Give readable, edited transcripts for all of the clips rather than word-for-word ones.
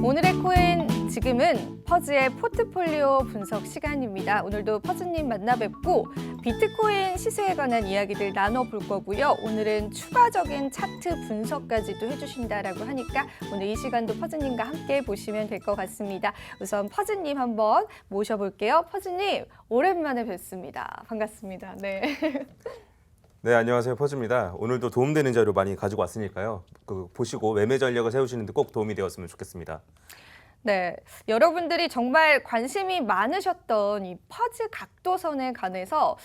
오늘의 코인 지금은 퍼즈의 포트폴리오 분석 시간입니다. 오늘도 퍼즈님 만나 뵙고 비트코인 시세에 관한 이야기들 나눠볼 거고요. 오늘은 추가적인 차트 분석까지도 해주신다라고 하니까 오늘 이 시간도 퍼즈님과 함께 보시면 될 것 같습니다. 우선 퍼즈님 한번 모셔볼게요. 퍼즈님 오랜만에 뵙습니다. 반갑습니다. 네. 네, 안녕하세요. 퍼즈입니다. 오늘도 도움되는 자료 많이 가지고 왔으니까요. 보시고 매매 전략을 세우시는데 꼭 도움이 되었으면 좋겠습니다. 네, 여러분들이 정말 관심이 많으셨던 이 퍼즈 각도선에 관해서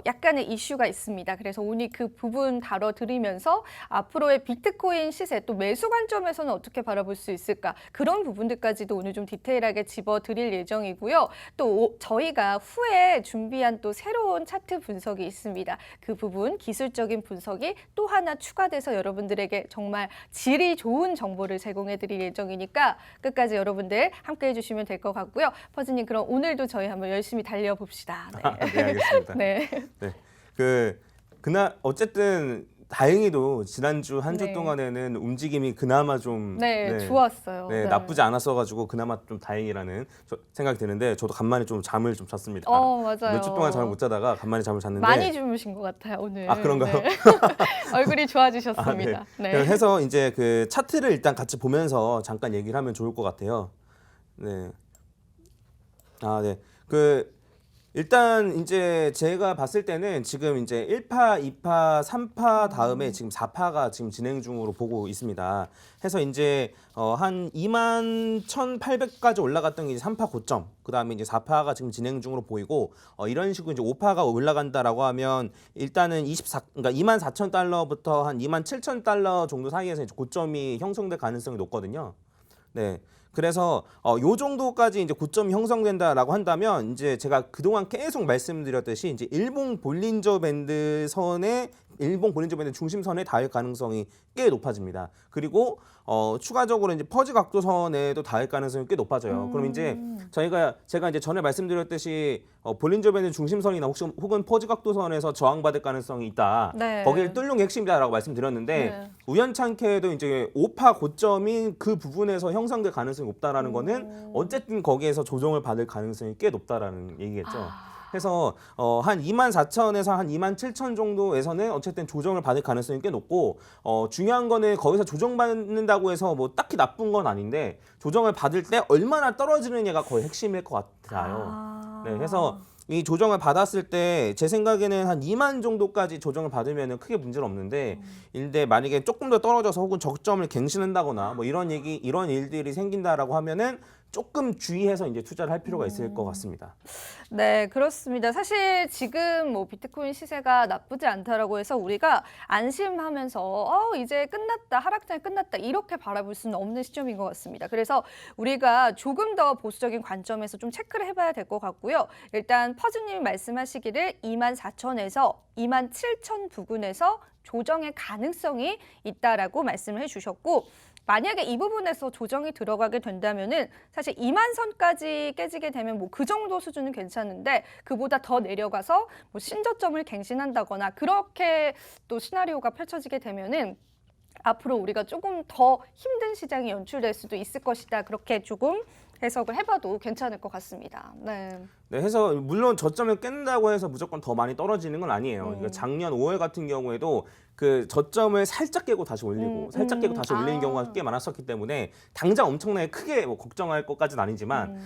약간의 이슈가 있습니다. 그래서 오늘 그 부분 다뤄드리면서 앞으로의 비트코인 시세 또 매수 관점에서는 어떻게 바라볼 수 있을까 그런 부분들까지도 오늘 좀 디테일하게 짚어드릴 예정이고요. 또 저희가 후에 준비한 또 새로운 차트 분석이 있습니다. 그 부분 기술적인 분석이 또 하나 추가돼서 여러분들에게 정말 질이 좋은 정보를 제공해드릴 예정이니까 끝까지 여러분 함께 해주시면 될 것 같고요. 퍼즈님 그럼 오늘도 저희 한번 열심히 달려봅시다. 네, 네, 알겠습니다. 네. 네, 그날 어쨌든 다행히도 지난주 한 주 네. 동안에는 움직임이 그나마 좀 좋았어요. 네, 나쁘지 않았어가지고 그나마 좀 다행이라는 생각이 드는데 저도 간만에 좀 잠을 좀 잤습니다. 맞아요. 몇 주 동안 잠을 못 자다가 간만에 잠을 잤는데 많이 주무신 것 같아요 오늘. 아, 그런가요? 네. 얼굴이 좋아지셨습니다. 네. 해서 이제 그 차트를 일단 같이 보면서 잠깐 얘기를 하면 좋을 것 같아요. 네. 네. 일단 이제 제가 봤을 때는 지금 이제 1파, 2파, 3파 다음에 지금 4파가 지금 진행 중으로 보고 있습니다. 해서 이제 한 21,800까지 올라갔던 게 이제 3파 고점, 그다음에 이제 4파가 지금 진행 중으로 보이고 이런 식으로 이제 5파가 올라간다라고 하면 일단은 그러니까 24,000달러부터 한 27,000달러 정도 사이에서 이제 고점이 형성될 가능성이 높거든요. 네. 그래서 요 정도까지 이제 고점이 형성된다라고 한다면 이제 제가 그동안 계속 말씀드렸듯이 이제 일본 볼린저 밴드 중심선에 닿을 가능성이 꽤 높아집니다. 그리고 추가적으로 이제 퍼즈 각도선에도 닿을 가능성이 꽤 높아져요. 그럼 이제 제가 이제 전에 말씀드렸듯이 볼린저 밴드 중심선이나 혹은 퍼즈 각도선에서 저항받을 가능성이 있다. 네. 거기를 뚫는 게 핵심이다라고 말씀드렸는데 우연찮게도 이제 5파 고점인 그 부분에서 형성될 가능성이 높다라는 거는 어쨌든 거기에서 조정을 받을 가능성이 꽤 높다라는 얘기겠죠. 해서 한 24,000에서 한 27,000 정도에서는 어쨌든 조정을 받을 가능성이 꽤 높고 중요한 거는 거기서 조정받는다고 해서 뭐 딱히 나쁜 건 아닌데 조정을 받을 때 얼마나 떨어지느냐가 거의 핵심일 것 같아요. 네, 그래서 이 조정을 받았을 때 제 생각에는 한 2만 정도까지 조정을 받으면 크게 문제는 없는데 근데 만약에 조금 더 떨어져서 혹은 적점을 갱신한다거나 뭐 이런 일들이 생긴다라고 하면은 조금 주의해서 이제 투자를 할 필요가 있을 것 같습니다. 네, 그렇습니다. 사실 지금 뭐 비트코인 시세가 나쁘지 않다라고 해서 우리가 안심하면서 이제 끝났다, 하락장이 끝났다 이렇게 바라볼 수는 없는 시점인 것 같습니다. 그래서 우리가 조금 더 보수적인 관점에서 좀 체크를 해봐야 될 것 같고요. 일단 퍼즈님이 말씀하시기를 24,000에서 27,000 부근에서 조정의 가능성이 있다라고 말씀을 해주셨고 만약에 이 부분에서 조정이 들어가게 된다면은 사실 2만 선까지 깨지게 되면 뭐 그 정도 수준은 괜찮은데 그보다 더 내려가서 뭐 신저점을 갱신한다거나 그렇게 또 시나리오가 펼쳐지게 되면은 앞으로 우리가 조금 더 힘든 시장이 연출될 수도 있을 것이다. 그렇게 조금 해석을 해봐도 괜찮을 것 같습니다. 네. 네, 해서 물론 저점을 깬다고 해서 무조건 더 많이 떨어지는 건 아니에요. 그러니까 작년 5월 같은 경우에도 그 저점을 살짝 깨고 다시 올리고 살짝 깨고 다시 올리는 경우가 꽤 많았었기 때문에 당장 엄청나게 크게 뭐 걱정할 것까지는 아니지만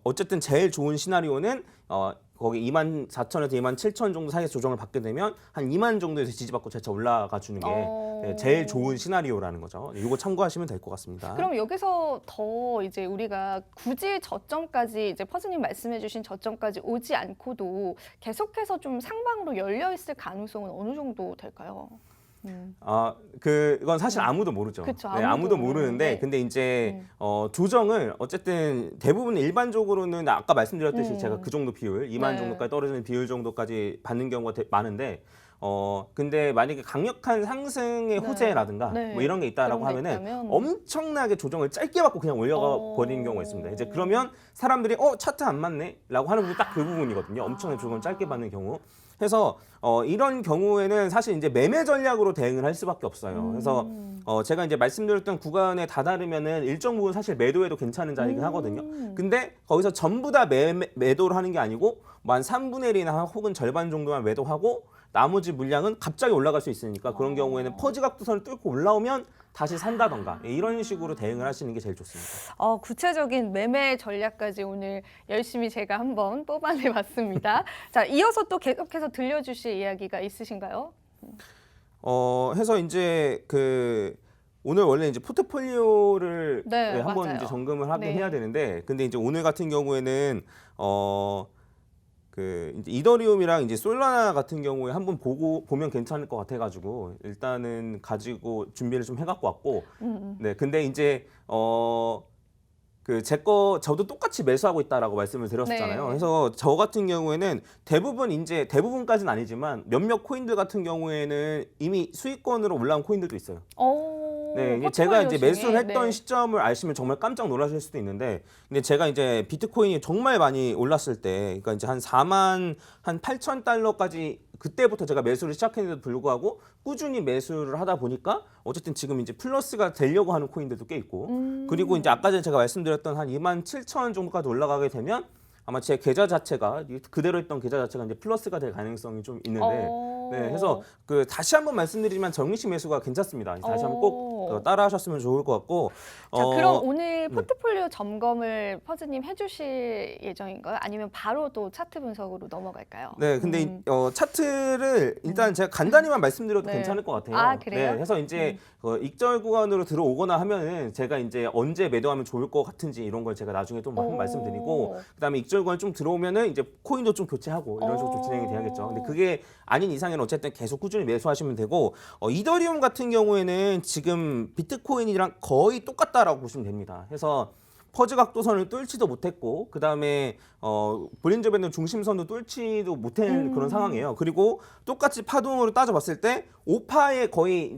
어쨌든 제일 좋은 시나리오는 거기 24,000에서 27,000 정도 사이에서 조정을 받게 되면 한 2만 정도에서 지지받고 재차 올라가 주는 게 제일 좋은 시나리오라는 거죠. 이거 참고하시면 될 것 같습니다. 그럼 여기서 더 이제 우리가 굳이 저점까지 이제 퍼즈님 말씀해주신 저점까지 오지 않고도 계속해서 좀 상방으로 열려 있을 가능성은 어느 정도 될까요? 이건 사실 아무도 모르죠. 그쵸, 네, 아무도 모르는데, 근데 이제 조정을 어쨌든 대부분 일반적으로는 아까 말씀드렸듯이 제가 그 정도 비율, 2만 정도까지 떨어지는 비율 정도까지 받는 경우가 많은데, 근데 만약에 강력한 상승의 호재라든가 뭐 이런 게 있다라고 하면은 엄청나게 조정을 짧게 받고 그냥 올려가 버리는 경우가 있습니다. 이제 그러면 사람들이 차트 안 맞네라고 하는 부분이 딱 그 부분이거든요. 엄청나게 조정을 짧게 받는 경우. 해서 이런 경우에는 사실 이제 매매 전략으로 대응을 할 수밖에 없어요. 그래서 제가 이제 말씀드렸던 구간에 다다르면은 일정 부분 사실 매도해도 괜찮은 자리긴 하거든요. 근데 거기서 전부 다 매도를 하는 게 아니고 뭐 한 3분의 1이나 혹은 절반 정도만 매도하고 나머지 물량은 갑자기 올라갈 수 있으니까 그런 경우에는 퍼지 각도선을 뚫고 올라오면 다시 산다던가 이런 식으로 대응을 하시는 게 제일 좋습니다. 구체적인 매매 전략까지 오늘 열심히 제가 한번 뽑아내봤습니다. 자, 이어서 또 계속해서 들려주실 이야기가 있으신가요? 해서 이제 오늘 원래 이제 포트폴리오를 네, 한번 맞아요. 이제 점검을 하긴 네. 해야 되는데, 근데 이제 오늘 같은 경우에는 이제 이더리움이랑 이제 솔라나 같은 경우에 한번 보면 괜찮을 것 같아가지고 일단은 가지고 준비를 좀 해갖고 왔고, 네, 근데 이제 저도 똑같이 매수하고 있다라고 말씀을 드렸었잖아요. 네. 그래서 저 같은 경우에는 대부분까지는 아니지만 몇몇 코인들 같은 경우에는 이미 수익권으로 올라온 코인들도 있어요. 네, 이제 제가 이제 매수를 했던 시점을 아시면 정말 깜짝 놀라실 수도 있는데, 근데 제가 이제 비트코인이 정말 많이 올랐을 때, 그러니까 이제 한 4만 한 8천 달러까지 그때부터 제가 매수를 시작했는데도 불구하고 꾸준히 매수를 하다 보니까 어쨌든 지금 이제 플러스가 되려고 하는 코인들도 꽤 있고, 그리고 이제 아까 전에 제가 말씀드렸던 한 2만 7천 원 정도까지 올라가게 되면 아마 제 계좌 자체가 그대로 있던 계좌 자체가 이제 플러스가 될 가능성이 좀 있는데, 네, 해서 다시 한번 말씀드리지만 적립식 매수가 괜찮습니다. 다시 한번 꼭 따라하셨으면 좋을 것 같고. 자, 그럼 오늘 포트폴리오 점검을 퍼즈님 해주실 예정인가요? 아니면 바로 또 차트 분석으로 넘어갈까요? 네, 근데 차트를 일단 제가 간단히만 말씀드려도 네. 괜찮을 것 같아요. 아, 그래요? 네, 해서 이제 익절 구간으로 들어오거나 하면은 제가 이제 언제 매도하면 좋을 것 같은지 이런 걸 제가 나중에 또 한번 말씀드리고, 그다음에 익절 구간 좀 들어오면은 이제 코인도 좀 교체하고 이런 식으로 좀 진행이 돼야겠죠. 근데 그게 아닌 이상에는 어쨌든 계속 꾸준히 매수하시면 되고, 이더리움 같은 경우에는 지금 비트코인이랑 거의 똑같다라고 보시면 됩니다. 해서 퍼즈 각도선을 뚫지도 못했고, 그 다음에 볼린저 밴드 중심선도 뚫지도 못한 그런 상황이에요. 그리고 똑같이 파동으로 따져봤을 때 오파에 거의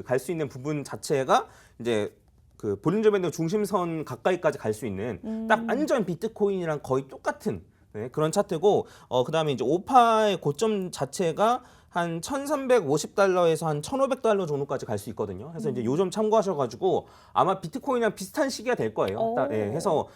갈 수 있는 부분 자체가 이제 볼린저 밴드 중심선 가까이까지 갈 수 있는 딱 완전 비트코인이랑 거의 똑같은, 네, 그런 차트고, 그 다음에 이제 오파의 고점 자체가 한 1,350달러에서 한 1,500달러 정도까지 갈 수 있거든요. 그래서 이제 요점 참고하셔가지고 아마 비트코인이랑 비슷한 시기가 될 거예요. 네, 해서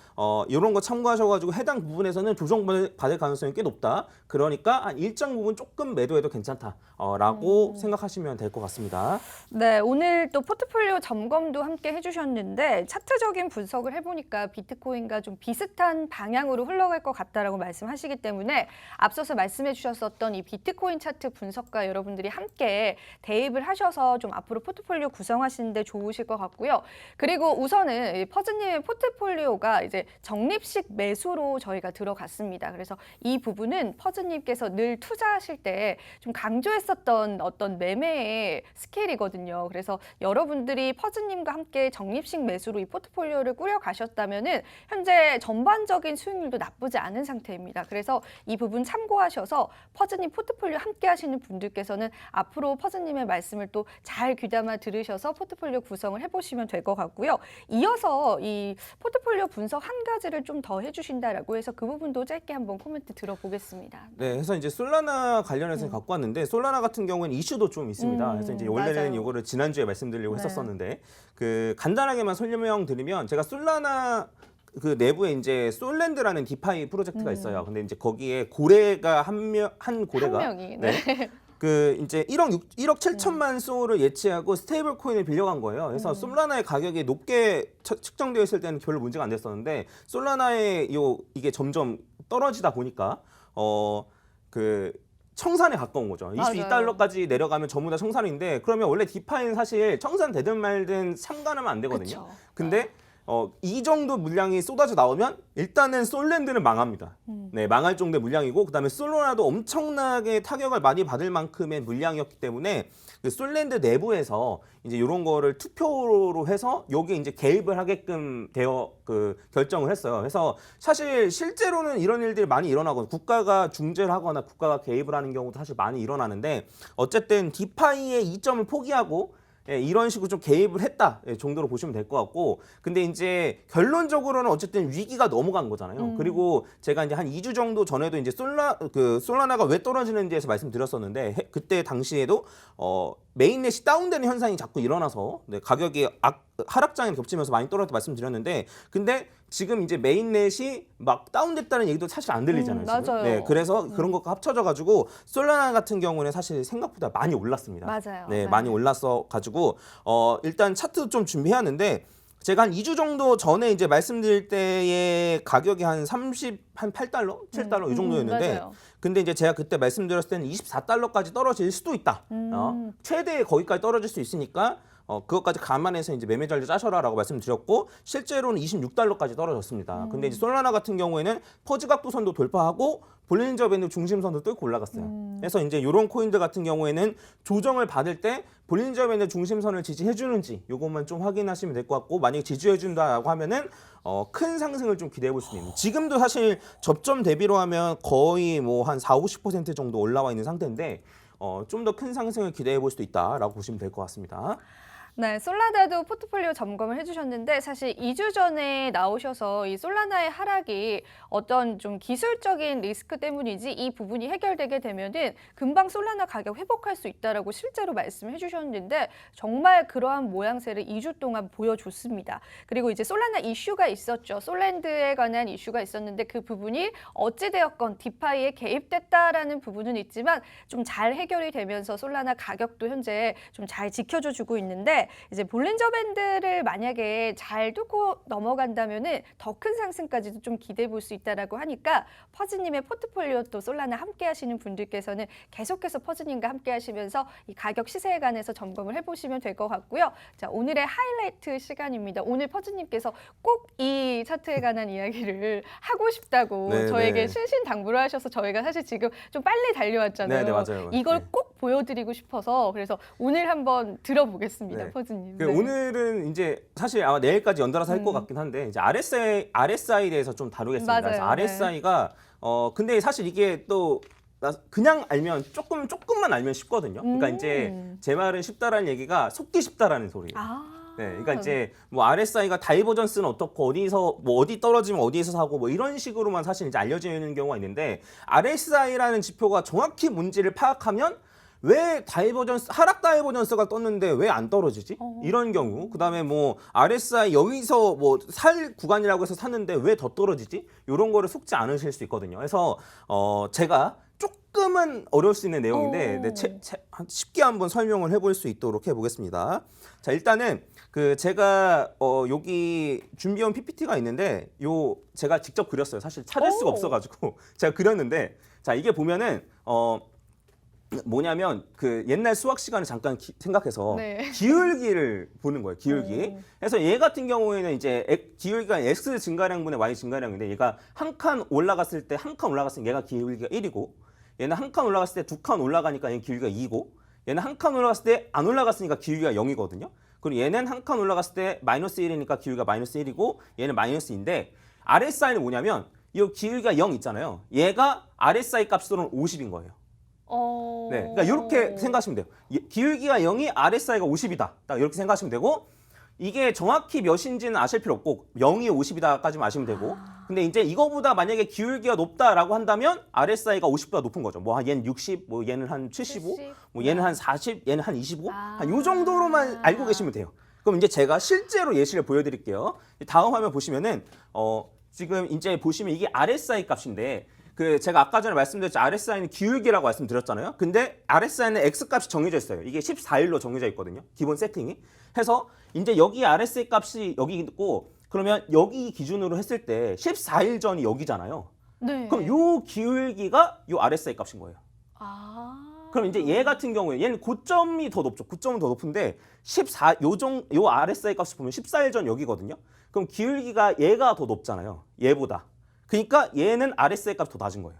이런 거 참고하셔가지고 해당 부분에서는 조정받을 가능성이 꽤 높다. 그러니까 한 일정 부분 조금 매도해도 괜찮다라고 생각하시면 될 것 같습니다. 네, 오늘 또 포트폴리오 점검도 함께 해주셨는데 차트적인 분석을 해보니까 비트코인과 좀 비슷한 방향으로 흘러갈 것 같다라고 말씀하시기 때문에 앞서서 말씀해 주셨었던 이 비트코인 차트 분석과 여러분들이 함께 대입을 하셔서 좀 앞으로 포트폴리오 구성하시는데 좋으실 것 같고요. 그리고 우선은 퍼즈님의 포트폴리오가 이제 적립식 매수로 저희가 들어갔습니다. 그래서 이 부분은 퍼즈님께서 늘 투자하실 때 좀 강조했었던 어떤 매매의 스케일이거든요. 그래서 여러분들이 퍼즈님과 함께 적립식 매수로 이 포트폴리오를 꾸려가셨다면은 현재 전반적인 수익률도 나쁘지 않은 상태입니다. 그래서 이 부분 참고하셔서 퍼즈님 포트폴리오 함께 하시는 분들께서는 앞으로 퍼즈님의 말씀을 또 잘 귀담아 들으셔서 포트폴리오 구성을 해보시면 될 것 같고요. 이어서 이 포트폴리오 분석 한 가지를 좀 더 해주신다라고 해서 그 부분도 짧게 한번 코멘트 들어보겠습니다. 네, 해서 이제 솔라나 관련해서 갖고 왔는데, 솔라나 같은 경우에는 이슈도 좀 있습니다. 그래서 이제 원래는 맞아요. 이거를 지난주에 말씀드리려고 네. 했었었는데, 간단하게만 설명드리면, 제가 솔라나 내부에 이제 솔랜드라는 디파이 프로젝트가 있어요. 근데 이제 거기에 고래가 한 고래가 한 명이. 네. 이제 1억 7천만 소를 예치하고 스테이블 코인을 빌려간 거예요. 그래서 솔라나의 가격이 높게 측정되어 있을 때는 별로 문제가 안 됐었는데, 솔라나의 이게 점점 떨어지다 보니까 청산에 가까운 거죠. 22달러까지 내려가면 전부 다 청산인데, 그러면 원래 디파이는 사실 청산 되든 말든 상관하면 안 되거든요. 그쵸. 근데 이 정도 물량이 쏟아져 나오면 일단은 솔랜드는 망합니다. 네, 망할 정도의 물량이고, 그다음에 솔라나도 엄청나게 타격을 많이 받을 만큼의 물량이었기 때문에 솔랜드 내부에서 이제 이런 거를 투표로 해서 여기 이제 개입을 하게끔 결정을 했어요. 그래서 사실 실제로는 이런 일들이 많이 일어나고, 국가가 중재를 하거나 국가가 개입을 하는 경우도 사실 많이 일어나는데, 어쨌든 디파이의 이점을 포기하고 예, 이런 식으로 좀 개입을 했다 정도로 보시면 될 것 같고, 근데 이제 결론적으로는 어쨌든 위기가 넘어간 거잖아요. 그리고 제가 이제 한 2주 정도 전에도 이제 솔라나가 왜 떨어지는지에서 말씀드렸었는데, 그때 당시에도 메인넷이 다운되는 현상이 자꾸 일어나서 가격이 하락장에 겹치면서 많이 떨어졌다 말씀드렸는데, 근데 지금 이제 메인넷이 막 다운됐다는 얘기도 사실 안 들리잖아요. 지금. 맞아요. 네, 그래서 그런 것과 합쳐져 가지고 솔라나 같은 경우는 사실 생각보다 많이 올랐습니다. 맞아요. 네, 네. 많이 올랐어 가지고 일단 차트도 좀 준비해야 하는데, 제가 한 2주 정도 전에 이제 말씀드릴 때의 가격이 한 8달러, 7달러 이 정도였는데, 맞아요. 근데 이제 제가 그때 말씀드렸을 때는 24달러까지 떨어질 수도 있다. 최대 거기까지 떨어질 수 있으니까 그것까지 감안해서 이제 매매 전략 짜셔라라고 말씀드렸고, 실제로는 26달러까지 떨어졌습니다. 근데 이제 솔라나 같은 경우에는 퍼즈 각도선도 돌파하고 볼린저 밴드 중심선도 뚫고 올라갔어요. 그래서 이제 이런 코인들 같은 경우에는 조정을 받을 때 볼린저 밴드 중심선을 지지해 주는지 요것만 좀 확인하시면 될 것 같고, 만약에 지지해 준다라고 하면은 큰 상승을 좀 기대해 볼 수 있는. 지금도 사실 접점 대비로 하면 거의 뭐 한 40-50% 정도 올라와 있는 상태인데, 좀 더 큰 상승을 기대해 볼 수도 있다라고 보시면 될 것 같습니다. 네, 솔라나도 포트폴리오 점검을 해주셨는데 사실 2주 전에 나오셔서 이 솔라나의 하락이 어떤 좀 기술적인 리스크 때문이지 이 부분이 해결되게 되면은 금방 솔라나 가격 회복할 수 있다라고 실제로 말씀해 주셨는데 정말 그러한 모양새를 2주 동안 보여줬습니다. 그리고 이제 솔라나 이슈가 있었죠. 솔랜드에 관한 이슈가 있었는데 그 부분이 어찌되었건 디파이에 개입됐다라는 부분은 있지만 좀 잘 해결이 되면서 솔라나 가격도 현재 좀 잘 지켜줘 주고 있는데, 이제 볼린저 밴드를 만약에 잘 뚫고 넘어간다면은 더 큰 상승까지도 좀 기대해 볼 수 있다라고 하니까 퍼즈님의 포트폴리오 또 솔라나 함께 하시는 분들께서는 계속해서 퍼즈님과 함께 하시면서 이 가격 시세에 관해서 점검을 해보시면 될 것 같고요. 자, 오늘의 하이라이트 시간입니다. 오늘 퍼즈님께서 꼭 이 차트에 관한 이야기를 하고 싶다고 네, 저에게 네. 신신당부를 하셔서 저희가 사실 지금 좀 빨리 달려왔잖아요. 네, 네, 맞아요. 이걸 네. 꼭 보여드리고 싶어서 그래서 오늘 한번 들어보겠습니다, 네. 퍼즈님. 그 네. 오늘은 이제 사실 아마 내일까지 연달아서 할 것 같긴 한데, 이제 RSI에 대해서 좀 다루겠습니다. 맞아요. 그래서 RSI가 근데 사실 이게 또 그냥 알면 조금만 알면 쉽거든요. 그러니까 이제 제 말은 쉽다라는 얘기가 속기 쉽다라는 소리예요. 아. 네, 그러니까 이제 뭐 RSI가 다이버전스는 어떻고 어디 떨어지면 어디에서 사고 뭐 이런 식으로만 사실 이제 알려지는 경우가 있는데, RSI라는 지표가 정확히 뭔지를 파악하면 왜 하락 다이버전스가 떴는데 왜 안 떨어지지? 이런 경우. 그다음에 뭐 RSI 여기서 뭐 살 구간이라고 해서 샀는데 왜 더 떨어지지? 이런 거를 속지 않으실 수 있거든요. 그래서 제가 조금은 어려울 수 있는 내용인데 네, 쉽게 한번 설명을 해볼 수 있도록 해보겠습니다. 자, 일단은 제가 여기 준비해온 PPT가 있는데 제가 직접 그렸어요. 사실 찾을 수가 없어가지고 제가 그렸는데, 자, 이게 보면은 뭐냐면 옛날 수학 시간을 잠깐 생각해서 네. 기울기를 보는 거예요. 기울기. 그래서 얘 같은 경우에는 이제 기울기가 x 증가량분의 y 증가량인데, 얘가 한 칸 올라갔을 때 얘가 기울기가 1이고, 얘는 한 칸 올라갔을 때 2칸 올라가니까 얘는 기울기가 2고, 얘는 한 칸 올라갔을 때 안 올라갔으니까 기울기가 0이거든요. 그리고 얘는 한 칸 올라갔을 때 마이너스 1이니까 기울기가 마이너스 1이고, 얘는 마이너스 2인데, RSI는 뭐냐면 이 기울기가 0 있잖아요. 얘가 RSI 값으로는 50인 거예요. 네, 그러니까 이렇게 생각하시면 돼요. 기울기가 0이 RSI가 50이다. 딱 이렇게 생각하시면 되고, 이게 정확히 몇인지는 아실 필요 없고 0이 50이다까지만 아시면 되고, 근데 이제 이거보다 만약에 기울기가 높다라고 한다면 RSI가 50보다 높은 거죠. 뭐 얘는 60, 뭐 얘는 한 75, 뭐 얘는 한 40, 얘는 한 25, 한 요 정도로만 알고 계시면 돼요. 그럼 이제 제가 실제로 예시를 보여드릴게요. 다음 화면 보시면은 지금 이제 보시면 이게 RSI 값인데, 제가 아까 전에 말씀드렸죠. RSI는 기울기라고 말씀드렸잖아요. 근데 RSI는 X값이 정해져 있어요. 이게 14일로 정해져 있거든요. 기본 세팅이. 해서 이제 여기 RSI 값이 여기 있고, 그러면 여기 기준으로 했을 때 14일 전이 여기잖아요. 네. 그럼 요 기울기가 요 RSI 값인 거예요. 그럼 이제 얘 같은 경우에 얘는 고점이 더 높죠. 고점은 더 높은데 요 RSI 값을 보면 14일 전 여기거든요. 그럼 기울기가 얘가 더 높잖아요. 얘보다. 그러니까 얘는 RSI 값이 더 낮은 거예요.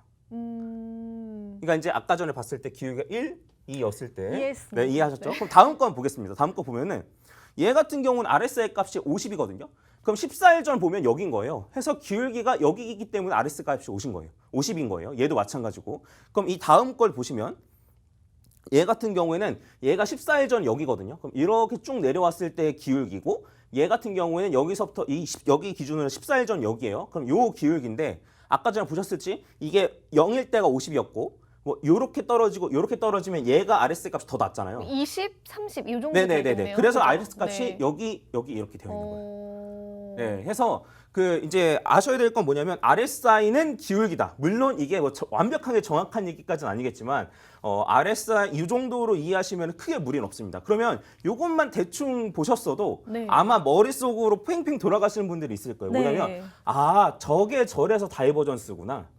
그러니까 이제 아까 전에 봤을 때 기울기가 1, 2였을 때 이해했습니다. 네, 이해하셨죠? 그럼 다음 건 보겠습니다. 다음 거 보면은 얘 같은 경우는 RSI 값이 50이거든요. 그럼 14일 전 보면 여긴 거예요. 해서 기울기가 여기이기 때문에 RSI 값이 50인 거예요. 얘도 마찬가지고. 그럼 이 다음 걸 보시면 얘 같은 경우에는 얘가 14일 전 여기거든요. 그럼 이렇게 쭉 내려왔을 때 기울기고 얘 같은 경우에는 여기서부터 여기 기준으로 14일 전 여기예요. 그럼 요 기울기인데 아까 전에 보셨을지 이게 0일 때가 50이었고 뭐 요렇게 떨어지고 요렇게 떨어지면 얘가 RS 값이 더 낮잖아요. 20, 30 이 정도 네네네네. 되겠네요. 그래서 그죠? RS 값이 네. 여기 이렇게 되어 있는 거예요. 네, 네. 해서 그 이제 아셔야 될 건 뭐냐면 RSI는 기울기다. 물론 이게 뭐 완벽하게 정확한 얘기까지는 아니겠지만 RSI 이 정도로 이해하시면 크게 무리는 없습니다. 그러면 이것만 대충 보셨어도 네. 아마 머릿속으로 팽팽 돌아가시는 분들이 있을 거예요. 네. 뭐냐면 아 저게 저래서 다이버전스구나.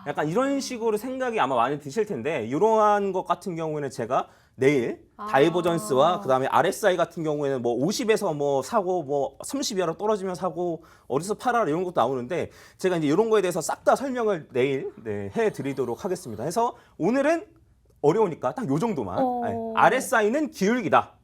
약간 이런 식으로 생각이 아마 많이 드실 텐데 이러한 것 같은 경우에는 제가 내일 다이버전스와 그다음에 RSI 같은 경우에는 뭐 50에서 뭐 사고 뭐 30 이하로 떨어지면 사고 어디서 팔아라 이런 것도 나오는데 제가 이제 이런 거에 대해서 싹 다 설명을 내일 해드리도록 하겠습니다. 해서 오늘은 어려우니까 딱 요 정도만. RSI는 기울기다.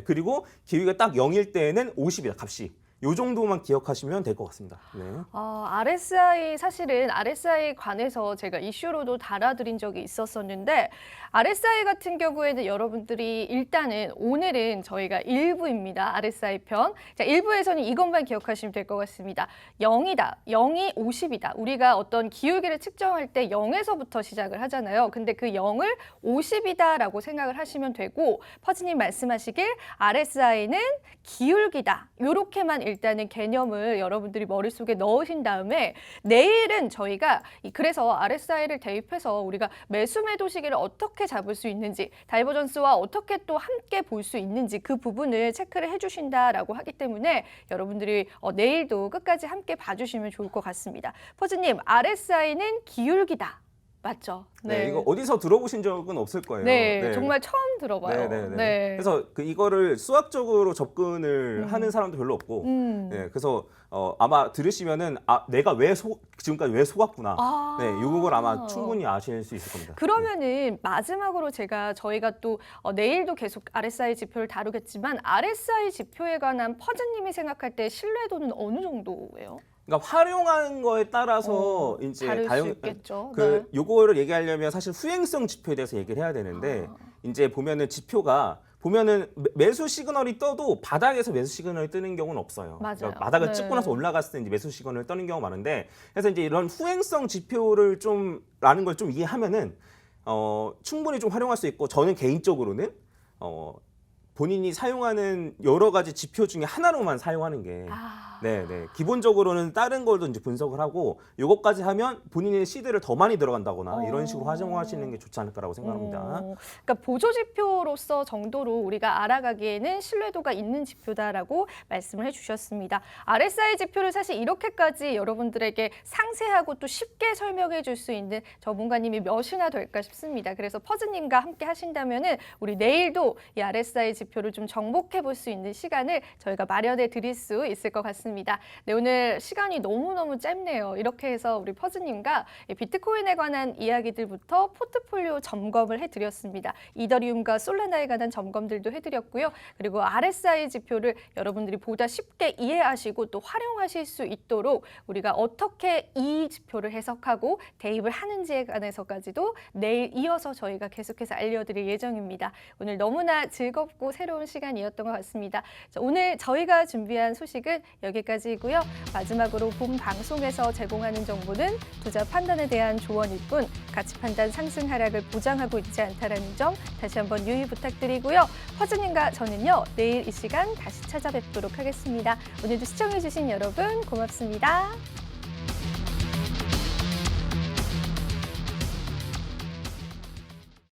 그리고 기울기가 딱 0일 때에는 50이다 값이. 요 정도만 기억하시면 될 것 같습니다. 네. RSI 사실은 RSI 관해서 제가 이슈로도 달아드린 적이 있었었는데 RSI 같은 경우에는 여러분들이 일단은 오늘은 저희가 1부입니다. RSI 편. 자, 1부에서는 이것만 기억하시면 될 것 같습니다. 0이다. 0이 50이다. 우리가 어떤 기울기를 측정할 때 0에서부터 시작을 하잖아요. 근데 그 0을 50이다라고 생각을 하시면 되고 퍼즈님 말씀하시길 RSI는 기울기다. 요렇게만 일단은 개념을 여러분들이 머릿속에 넣으신 다음에 내일은 저희가 그래서 RSI를 대입해서 우리가 매수 매도 시기를 어떻게 잡을 수 있는지 다이버전스와 어떻게 또 함께 볼 수 있는지 그 부분을 체크를 해주신다라고 하기 때문에 여러분들이 내일도 끝까지 함께 봐주시면 좋을 것 같습니다. 퍼즈님 RSI는 기울기다. 맞죠? 네, 이거 어디서 들어보신 적은 없을 거예요. 네, 정말 처음 들어봐요. 네. 그래서 이거를 수학적으로 접근을 하는 사람도 별로 없고, 네, 그래서 아마 들으시면은 내가 지금까지 왜 속았구나. 네, 이걸 아마 충분히 아실 수 있을 겁니다. 그러면은 마지막으로 저희가 또 내일도 계속 RSI 지표를 다루겠지만 RSI 지표에 관한 퍼즈님이 생각할 때 신뢰도는 어느 정도예요? 그러니까 활용하는 거에 따라서 이제 다를 수 있겠죠. 요거를 얘기하려면 사실 후행성 지표에 대해서 얘기를 해야 되는데 이제 보면은 지표가 매수 시그널이 떠도 바닥에서 매수 시그널이 뜨는 경우는 없어요. 맞아요. 그러니까 바닥을 찍고 나서 올라갔을 때 이제 매수 시그널을 떠는 경우가 많은데 그래서 이제 이런 후행성 지표를 라는 걸 좀 이해하면은 충분히 좀 활용할 수 있고 저는 개인적으로는 본인이 사용하는 여러 가지 지표 중에 하나로만 사용하는 게 기본적으로는 다른 걸도 이제 분석을 하고 요것까지 하면 본인의 시드를 더 많이 들어간다거나 이런 식으로 활용하시는 게 좋지 않을까라고 생각합니다. 그러니까 보조 지표로서 정도로 우리가 알아가기에는 신뢰도가 있는 지표다라고 말씀을 해주셨습니다. RSI 지표를 사실 이렇게까지 여러분들에게 상세하고 또 쉽게 설명해 줄 수 있는 전문가님이 몇이나 될까 싶습니다. 그래서 퍼즈님과 함께 하신다면은 우리 내일도 이 RSI 지표를 좀 정복해 볼 수 있는 시간을 저희가 마련해 드릴 수 있을 것 같습니다. 네, 오늘 시간이 너무너무 짧네요. 이렇게 해서 우리 퍼즈님과 비트코인에 관한 이야기들부터 포트폴리오 점검을 해드렸습니다. 이더리움과 솔라나에 관한 점검들도 해드렸고요. 그리고 RSI 지표를 여러분들이 보다 쉽게 이해하시고 또 활용하실 수 있도록 우리가 어떻게 이 지표를 해석하고 대입을 하는지에 관해서까지도 내일 이어서 저희가 계속해서 알려드릴 예정입니다. 오늘 너무나 즐겁고 새로운 시간이었던 것 같습니다. 자, 오늘 저희가 준비한 소식은 여기까지이고요. 마지막으로 본 방송에서 제공하는 정보는 투자 판단에 대한 조언일 뿐 가치 판단 상승 하락을 보장하고 있지 않다는 점 다시 한번 유의 부탁드리고요. 퍼즈님과 저는요. 내일 이 시간 다시 찾아뵙도록 하겠습니다. 오늘도 시청해주신 여러분 고맙습니다.